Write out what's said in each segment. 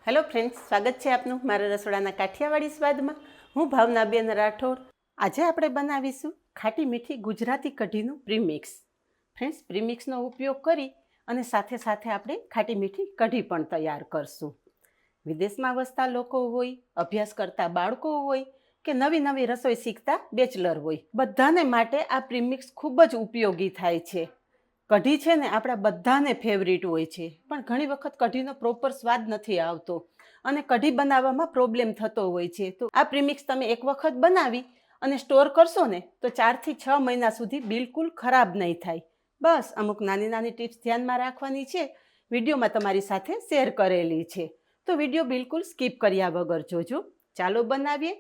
Hello friends, સ્વાગત છે આપનું મારા રસોડાના કાઠિયાવાડી સ્વાદમાં. હું ભાવનાબેન રાઠોડ. આજે આપણે બનાવીશું ખાટી મીઠી ગુજરાતી કઢીનું પ્રીમિક્સ. ફ્રેન્ડ્સ, પ્રીમિક્સનો ઉપયોગ કરી અને સાથે સાથે આપણે ખાટી મીઠી કઢી પણ તૈયાર કરશું. વિદેશમાં વસતા લોકો હોય, અભ્યાસ કરતા બાળકો હોય કે નવી નવી રસોઈ શીખતા બેચલર હોય, બધાને માટે આ પ્રીમિક્સ ખૂબ જ ઉપયોગી થાય છે. કઢી છે ને આપણા બધાને ફેવરિટ હોય છે, પણ ઘણી વખત કઢીનો પ્રોપર સ્વાદ નથી આવતો અને કઢી બનાવવામાં પ્રોબ્લેમ થતો હોય છે. તો આ પ્રીમિક્સ તમે એક વખત બનાવી અને સ્ટોર કરશો ને તો 4 થી 6 મહિના સુધી બિલકુલ ખરાબ નહીં થાય. બસ અમુક નાની નાની ટિપ્સ ધ્યાનમાં રાખવાની છે, વિડીયોમાં તમારી સાથે શેર કરેલી છે, તો વિડીયો બિલકુલ સ્કીપ કર્યા વગર જોજો. ચાલો બનાવીએ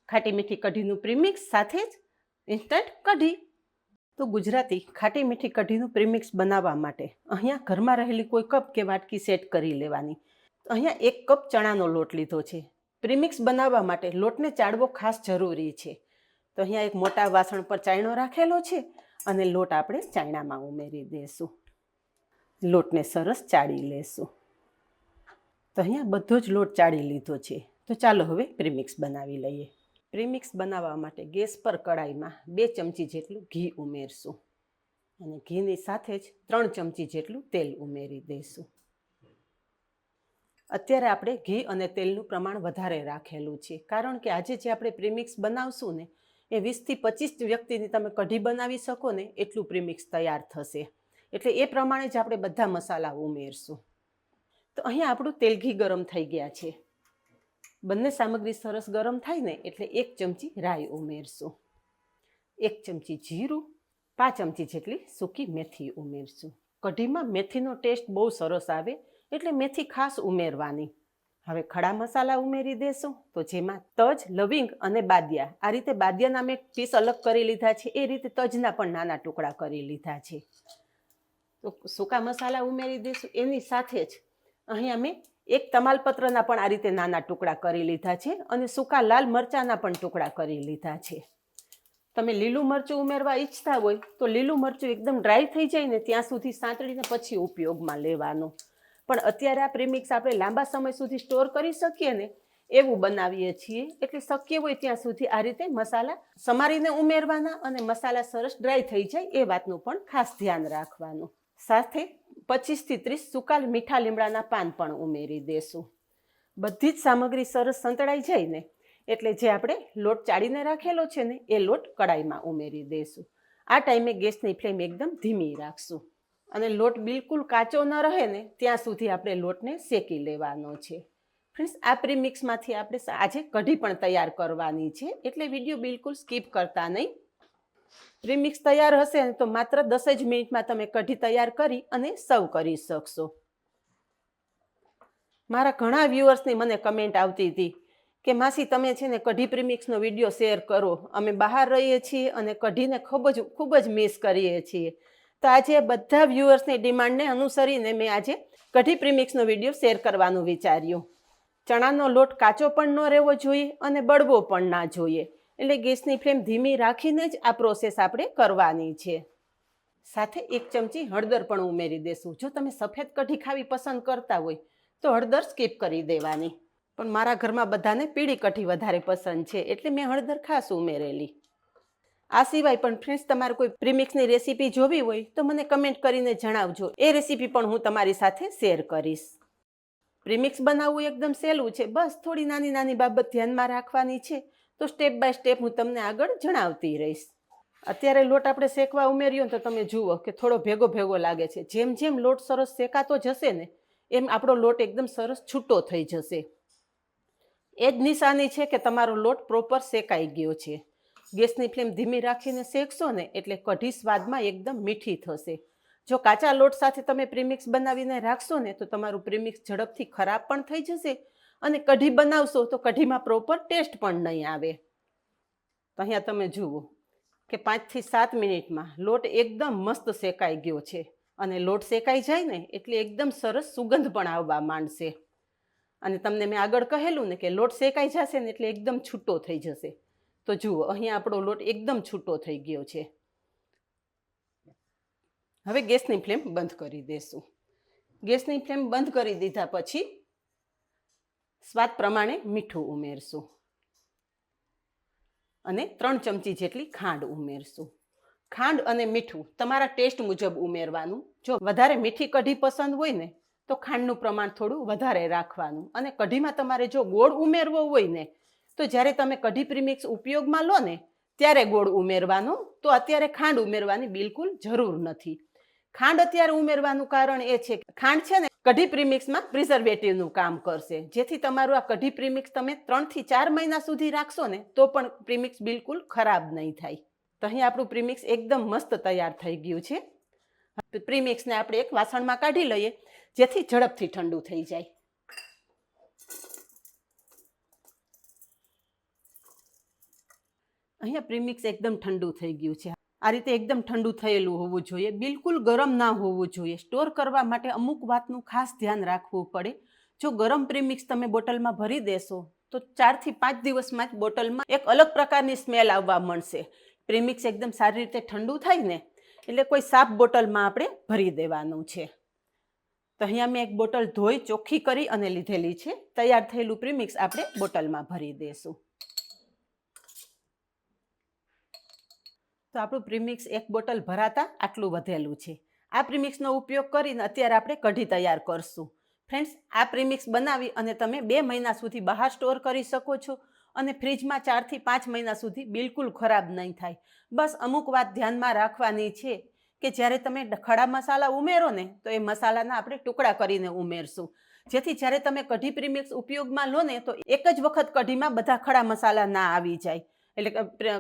ખાટી મીઠી કઢીનું પ્રીમિક્સ, સાથે જ ઇન્સ્ટન્ટ કઢી. તો ગુજરાતી ખાટી મીઠી કઢીનું પ્રીમિક્સ બનાવવા માટે અહીંયા ઘરમાં રહેલી કોઈ કપ કે વાટકી સેટ કરી લેવાની. અહીંયા 1 કપ ચણાનો લોટ લીધો છે. પ્રીમિક્સ બનાવવા માટે લોટને ચાળવો ખાસ જરૂરી છે. તો અહીંયા એક મોટા વાસણ પર ચાયણો રાખેલો છે અને લોટ આપણે ચાયણામાં ઉમેરી દઈશું. લોટને સરસ ચાળી લેશું. તો અહીંયા બધો જ લોટ ચાળી લીધો છે. તો ચાલો હવે પ્રીમિક્સ બનાવી લઈએ. પ્રીમિક્સ બનાવવા માટે ગેસ પર કડાઈમાં 2 ચમચી જેટલું ઘી ઉમેરશું અને ઘીની સાથે જ 3 ચમચી જેટલું તેલ ઉમેરી દઈશું. અત્યારે આપણે ઘી અને તેલનું પ્રમાણ વધારે રાખેલું છે, કારણ કે આજે જે આપણે પ્રીમિક્સ બનાવશું ને એ 20 થી 25 વ્યક્તિની તમે કઢી બનાવી શકો ને એટલું પ્રીમિક્સ તૈયાર થશે. એટલે એ પ્રમાણે જ આપણે બધા મસાલા ઉમેરશું. તો અહીંયા આપણું તેલ ઘી ગરમ થઈ ગયા છે. બંને સામગ્રી સરસ ગરમ થાય ને એટલે 1 ચમચી રાઈ ઉમેરશું, 1 ચમચી જીરું, 5 ચમચી જેટલી સૂકી મેથી ઉમેરશું. કઢીમાં મેથીનો ટેસ્ટ બહુ સરસ આવે એટલે મેથી ખાસ ઉમેરવાની. હવે ખડા મસાલા ઉમેરી દેશું, તો જેમાં તજ, લવિંગ અને બાદિયા, આ રીતે બાદિયાના મેં પીસ અલગ કરી લીધા છે, એ રીતે તજના પણ નાના ટુકડા કરી લીધા છે. તો સૂકા મસાલા ઉમેરી દઈશું. એની સાથે જ અહીંયા મેં 1 તમાલપત્રના પણ આ રીતે નાના ટુકડા કરી લીધા છે અને સૂકા લાલ મરચાંના પણ ટુકડા કરી લીધા છે. તમે લીલું મરચું ઉમેરવા ઈચ્છતા હોય તો લીલું મરચું એકદમ ડ્રાય થઈ જાય ને ત્યાં સુધી સાંતળીને પછી ઉપયોગમાં લેવાનું. પણ અત્યારે આ પ્રીમિક્સ આપણે લાંબા સમય સુધી સ્ટોર કરી શકીએ ને એવું બનાવીએ છીએ, એટલે શક્ય હોય ત્યાં સુધી આ રીતે મસાલા સમારીને ઉમેરવાના અને મસાલા સરસ ડ્રાય થઈ જાય એ વાતનું પણ ખાસ ધ્યાન રાખવાનું. સાથે 25 થી 30 સૂકા મીઠા લીમડાના પાન પણ ઉમેરી દેશું. બધી જ સામગ્રી સરસ સંતળાઈ જાય ને એટલે જે આપણે લોટ ચાળીને રાખેલો છે ને એ લોટ કડાઈમાં ઉમેરી દઈશું. આ ટાઈમે ગેસની ફ્લેમ એકદમ ધીમી રાખશું અને લોટ બિલકુલ કાચો ન રહે ને ત્યાં સુધી આપણે લોટને શેકી લેવાનો છે. ફ્રેન્ડ્સ, આ પ્રીમિક્સમાંથી આપણે આજે કઢી પણ તૈયાર કરવાની છે, એટલે વિડીયો બિલકુલ સ્કીપ કરતા નહીં. પ્રીમિક્સ તૈયાર હશે ને તો માત્ર 10 જ મિનિટમાં તમે કઢી તૈયાર કરી અને સર્વ કરી શકશો. મારા ઘણા વ્યુઅર્સની મને કમેન્ટ આવતી હતી કે માસી તમે છે ને કઢી પ્રીમિક્સનો વિડીયો શેર કરો, અમે બહાર રહીએ છીએ અને કઢીને ખૂબ જ મિસ કરીએ છીએ. તો આજે બધા વ્યુઅર્સની ડિમાન્ડને અનુસરીને મેં આજે કઢી પ્રીમિક્સનો વિડીયો શેર કરવાનું વિચાર્યું. ચણાનો લોટ કાચો પણ ન રહેવો જોઈએ અને બળવો પણ ના જોઈએ, એટલે ગેસની ફ્લેમ ધીમી રાખીને જ આ પ્રોસેસ આપણે કરવાની છે. સાથે 1 ચમચી હળદર પણ ઉમેરી દેશું. જો તમે સફેદ કઢી ખાવી પસંદ કરતા હોય તો હળદર સ્કીપ કરી દેવાની, પણ મારા ઘરમાં બધાને પીળી કઢી વધારે પસંદ છે એટલે મેં હળદર ખાસ ઉમેરેલી. આ સિવાય પણ ફ્રેન્ડ્સ, તમારે કોઈ પ્રીમિક્સની રેસીપી જોવી હોય તો મને કમેન્ટ કરીને જણાવજો, એ રેસીપી પણ હું તમારી સાથે શેર કરીશ. પ્રીમિક્સ બનાવવું એકદમ સહેલું છે, બસ થોડી નાની નાની બાબત ધ્યાનમાં રાખવાની છે, તો સ્ટેપ બાય સ્ટેપ હું તમને આગળ જણાવતી રહીશ. અત્યારે લોટ આપણે શેકવા ઉમેર્યો તો તમે જુઓ કે થોડો ભેગો ભેગો લાગે છે. જેમ જેમ લોટ સરસ શેકાતો જશે ને એમ આપણો લોટ એકદમ સરસ છૂટો થઈ જશે. એ જ નિશાની છે કે તમારો લોટ પ્રોપર શેકાઈ ગયો છે. ગેસની ફ્લેમ ધીમી રાખીને શેકશો ને એટલે કઢી સ્વાદમાં એકદમ મીઠી થશે. જો કાચા લોટ સાથે તમે પ્રીમિક્સ બનાવીને રાખશો ને તો તમારું પ્રીમિક્સ ઝડપથી ખરાબ પણ થઈ જશે અને કઢી બનાવશો તો કઢીમાં પ્રોપર ટેસ્ટ પણ નહીં આવે. તો અહીંયા તમે જુઓ કે 5 થી 7 મિનિટમાં લોટ એકદમ મસ્ત શેકાઈ ગયો છે અને લોટ શેકાઈ જાય ને એટલે એકદમ સરસ સુગંધ પણ આવવા માંડશે. અને તમને મેં આગળ કહેલું ને કે લોટ શેકાઈ જશે ને એટલે એકદમ છૂટો થઈ જશે. તો જુઓ અહીંયા આપણો લોટ એકદમ છૂટો થઈ ગયો છે. હવે ગેસની ફ્લેમ બંધ કરી દેશું. ગેસની ફ્લેમ બંધ કરી દીધા પછી સ્વાદ પ્રમાણે મીઠું ઉમેરશું અને 3 ચમચી જેટલી ખાંડ ઉમેરશું. ખાંડ અને મીઠું તમારા ટેસ્ટ મુજબ ઉમેરવાનું. જો વધારે મીઠી કઢી પસંદ હોય ને તો ખાંડનું પ્રમાણ થોડું વધારે રાખવાનું. અને કઢીમાં તમારે જો ગોળ ઉમેરવો હોય ને તો જ્યારે તમે કઢી પ્રીમિક્સ ઉપયોગમાં લો ને ત્યારે ગોળ ઉમેરવાનો. તો અત્યારે ખાંડ ઉમેરવાની બિલકુલ જરૂર નથી. ખાંડ અત્યારે ઉમેરવાનું કારણ એ છે કે ખાંડ છે ને કઢી પ્રીમિક્સમાં પ્રિઝર્વેટિવનું કામ કરશે, જેથી તમારું આ કઢી પ્રીમિક્સ તમે 3 થી 4 મહિના સુધી રાખશો ને તો પણ પ્રીમિક્સ બિલકુલ ખરાબ નહીં થાય. તો અહીં આપણું પ્રીમિક્સ એકદમ મસ્ત તૈયાર થઈ ગયું છે. પ્રીમિક્સને આપણે એક વાસણમાં કાઢી લઈએ જેથી ઝડપથી ઠંડુ થઈ જાય. અહીંયા પ્રીમિક્સ એકદમ ઠંડુ થઈ ગયું છે. આ રીતે એકદમ ઠંડુ થયેલું હોવું જોઈએ, બિલકુલ ગરમ ના હોવું જોઈએ. સ્ટોર કરવા માટે અમુક વાતનું ખાસ ધ્યાન રાખવું પડે. જો ગરમ પ્રીમિક્સ તમે બોટલમાં ભરી દેશો તો 4 થી 5 દિવસમાં જ બોટલમાં એક અલગ પ્રકારની સ્મેલ આવવા મળશે. પ્રીમિક્સ એકદમ સારી રીતે ઠંડુ થાય ને એટલે કોઈ સાફ બોટલમાં આપણે ભરી દેવાનું છે. તો અહીંયા મેં એક બોટલ ધોઈ ચોખ્ખી કરી અને લીધેલી છે. તૈયાર થયેલું પ્રીમિક્સ આપણે બોટલમાં ભરી દેશું. તો આપણું પ્રીમિક્સ એક બોટલ ભરાતા આટલું વધેલું છે. આ પ્રીમિક્સનો ઉપયોગ કરીને અત્યારે આપણે કઢી તૈયાર કરશું. ફ્રેન્ડ્સ, આ પ્રીમિક્સ બનાવી અને તમે 2 મહિના સુધી બહાર સ્ટોર કરી શકો છો અને ફ્રીજમાં 4 થી 5 મહિના સુધી બિલકુલ ખરાબ નહીં થાય. બસ અમુક વાત ધ્યાનમાં રાખવાની છે કે જ્યારે તમે ખડા મસાલા ઉમેરો ને તો એ મસાલાના આપણે ટુકડા કરીને ઉમેરશું, જેથી જ્યારે તમે કઢી પ્રીમિક્સ ઉપયોગમાં લો ને તો એક જ વખત કઢીમાં બધા ખડા મસાલા ના આવી જાય. એટલે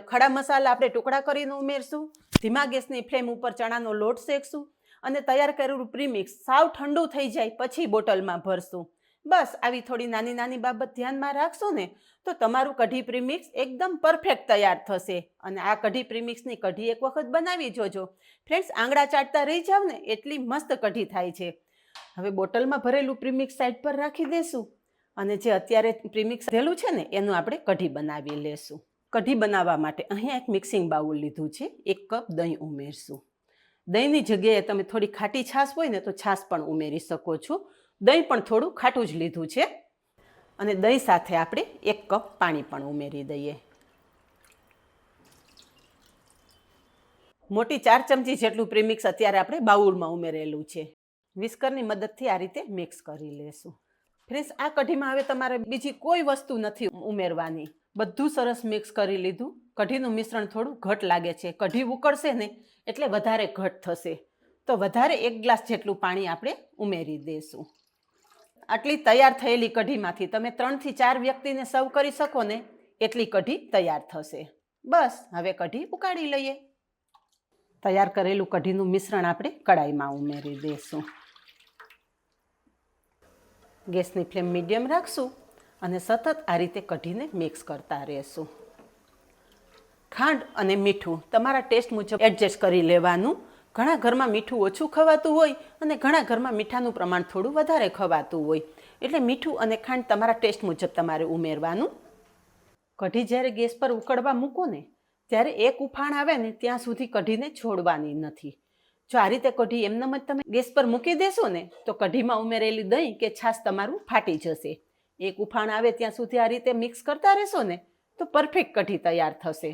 ખડા મસાલા આપણે ટુકડા કરીને ઉમેરશું. ધીમા ગેસની ફ્લેમ ઉપર ચણાનો લોટ શેકશું અને તૈયાર કરેલું પ્રીમિક્સ સાવ ઠંડુ થઈ જાય પછી બોટલમાં ભરશું. બસ આવી થોડી નાની નાની બાબત ધ્યાનમાં રાખશો ને તો તમારું કઢી પ્રીમિક્સ એકદમ પરફેક્ટ તૈયાર થશે. અને આ કઢી પ્રીમિક્સની કઢી એક વખત બનાવી જોજો ફ્રેન્ડ્સ, આંગળા ચાટતા રહી જાવ ને એટલી મસ્ત કઢી થાય છે. હવે બોટલમાં ભરેલું પ્રીમિક્સ સાઈડ પર રાખી દેશું અને જે અત્યારે પ્રીમિક્સ ભરેલું છે ને એનું આપણે કઢી બનાવી લેશું. કઢી બનાવવા માટે અહીંયા એક મિક્સિંગ બાઉલ લીધું છે. 1 કપ દહીં ઉમેરશું. દહીંની જગ્યાએ તમે થોડી ખાટી છાશ હોય ને તો છાશ પણ ઉમેરી શકો છો. દહીં પણ થોડું ખાટું જ લીધું છે અને દહીં સાથે આપણે 1 કપ પાણી પણ ઉમેરી દઈએ. મોટી 4 ચમચી જેટલું પ્રીમિક્સ અત્યારે આપણે બાઉલમાં ઉમેરેલું છે. વિસ્કરની મદદથી આ રીતે મિક્સ કરી લેશું. ફ્રેન્ડ્સ, આ કઢીમાં હવે તમારે બીજી કોઈ વસ્તુ નથી ઉમેરવાની. બધું સરસ મિક્સ કરી લીધું. કઢીનું મિશ્રણ થોડું ઘટ લાગે છે. કઢી ઉકળશે ને એટલે વધારે ઘટ થશે. તો વધારે 1 ગ્લાસ જેટલું પાણી આપણે ઉમેરી દઈશું. આટલી તૈયાર થયેલી કઢીમાંથી તમે 3 થી 4 વ્યક્તિને સર્વ કરી શકો ને એટલી કઢી તૈયાર થશે. બસ હવે કઢી ઉકાળી લઈએ. તૈયાર કરેલું કઢીનું મિશ્રણ આપણે કડાઈમાં ઉમેરી દઈશું. ગેસની ફ્લેમ મીડિયમ રાખશું અને સતત આ રીતે કઢીને મિક્સ કરતા રહેશું. ખાંડ અને મીઠું તમારા ટેસ્ટ મુજબ એડજસ્ટ કરી લેવાનું. ઘણા ઘરમાં મીઠું ઓછું ખવાતું હોય અને ઘણા ઘરમાં મીઠાનું પ્રમાણ થોડું વધારે ખવાતું હોય, એટલે મીઠું અને ખાંડ તમારા ટેસ્ટ મુજબ તમારે ઉમેરવાનું. કઢી જ્યારે ગેસ પર ઉકળવા મૂકો ને ત્યારે એક ઉફાણ આવે ને ત્યાં સુધી કઢીને છોડવાની નથી. જો આ રીતે કઢી એમનેમ જ તમે ગેસ પર મૂકી દેશો ને તો કઢીમાં ઉમેરેલી દહીં કે છાશ તમારું ફાટી જશે. એક ઉફાણ આવે ત્યાં સુધી આ રીતે મિક્સ કરતા રહેશો ને તો પરફેક્ટ કઢી તૈયાર થશે.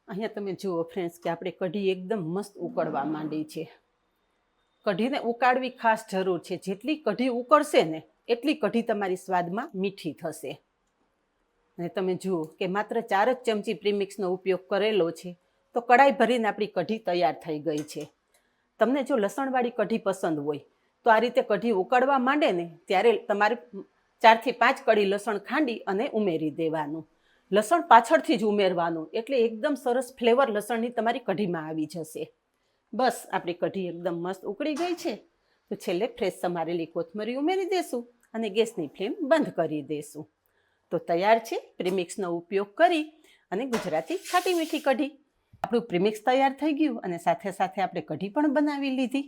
અહીંયા તમે જુઓ ફ્રેન્ડ્સ કે આપણે કઢી એકદમ મસ્ત ઉકળવા માંડી છે. કઢીને ઉકાળવી ખાસ જરૂર છે. જેટલી કઢી ઉકળશે ને એટલી કઢી તમારી સ્વાદમાં મીઠી થશે. અને તમે જુઓ કે માત્ર 4 જ ચમચી પ્રીમિક્સનો ઉપયોગ કરેલો છે તો કડાઈ ભરીને આપણી કઢી તૈયાર થઈ ગઈ છે. તમને જો લસણવાળી કઢી પસંદ હોય તો આ રીતે કઢી ઉકળવા માંડે ને ત્યારે તમારે 4 થી 5 કળી લસણ ખાંડી અને ઉમેરી દેવાનું. લસણ પાછળથી જ ઉમેરવાનું એટલે એકદમ સરસ ફ્લેવર લસણની તમારી કઢીમાં આવી જશે. બસ આપણી કઢી એકદમ મસ્ત ઉકળી ગઈ છે તો છેલ્લે ફ્રેશ સમારેલી કોથમરી ઉમેરી દેશું અને ગેસની ફ્લેમ બંધ કરી દેશું. તો તૈયાર છે પ્રીમિક્સનો ઉપયોગ કરી અને ગુજરાતી ખાટી મીઠી કઢી. આપણું પ્રીમિક્સ તૈયાર થઈ ગયું અને સાથે સાથે આપણે કઢી પણ બનાવી લીધી.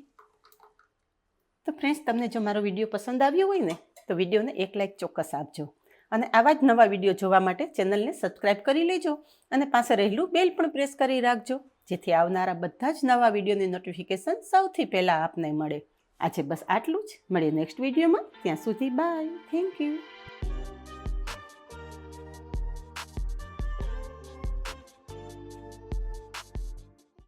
તો ફ્રેન્ડ્સ, તમને જો મારો વિડીયો પસંદ આવ્યો હોય ને તો વિડીયોને એક લાઈક ચોક્કસ આપજો અને આવા જ નવા વિડીયો જોવા માટે ચેનલને સબસ્ક્રાઈબ કરી લેજો અને પાસે રહેલું બેલ પણ પ્રેસ કરી રાખજો, જેથી આવનારા બધા જ નવા વિડીયોની નોટિફિકેશન સૌથી પહેલાં આપને મળે. આજે બસ આટલું જ. મળીએ નેક્સ્ટ વિડીયોમાં. ત્યાં સુધી બાય. Thank you.